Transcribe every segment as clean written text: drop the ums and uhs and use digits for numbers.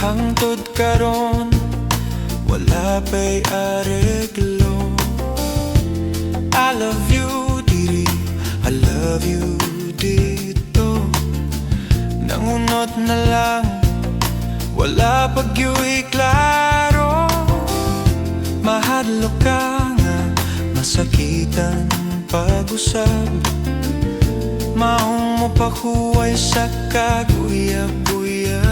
Hangtod karon wala pa'y areglo. I love you diri, I love you dito. Nangunot na lang, wala pagyu'y klaro. Mahadlok ka nga, masakitan pag-usab. Maong mo pahuway sa kaguya-guya.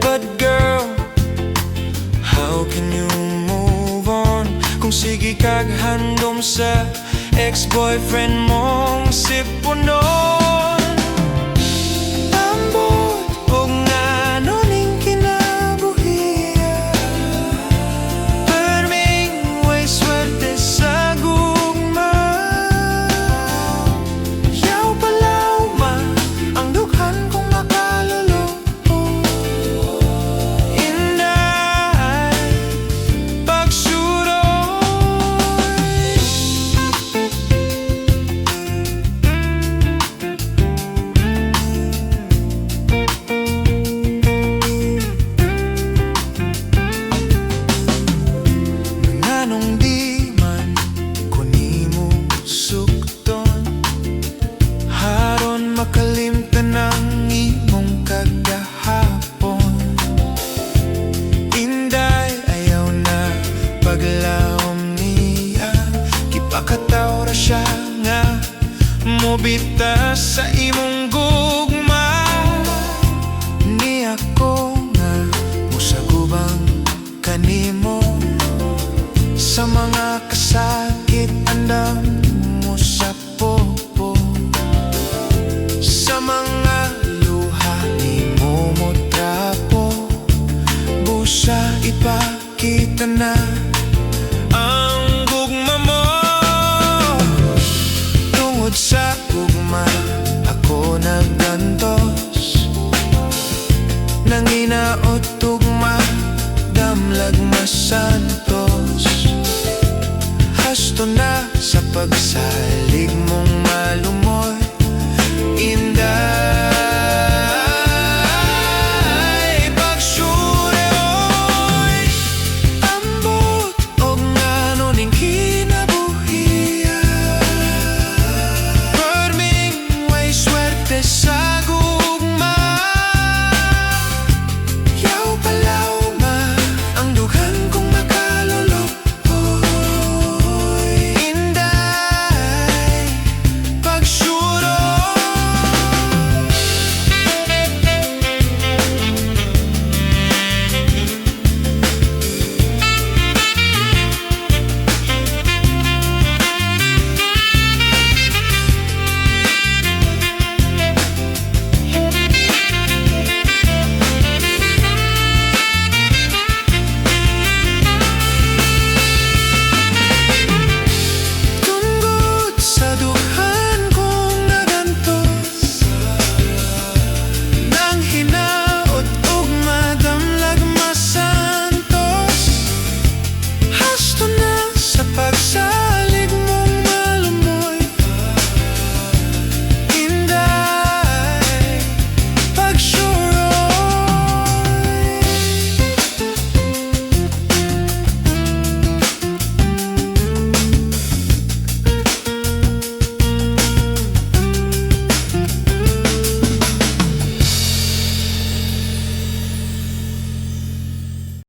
But girl, how can you move on kung sige kag handom sa ex-boyfriend mong si Punon? Ambot o nga ning kinabuhiya, perming way swerte sa gugma. Yaw palaw ma ang dughan kong makalulong. Inday, Pag Sure Oi. Nganong di man kunimo sukton, haron makalimtan ang imong kagahapon. Inday, ayaw na paglawom niya, kipakataw ra siya nga mobita sa imong gugma. Ni ako nga musagubang kanimo sa mga kasakit andam mo sa popo. Sa mga luha ni mo mo trapo, busa ipakita na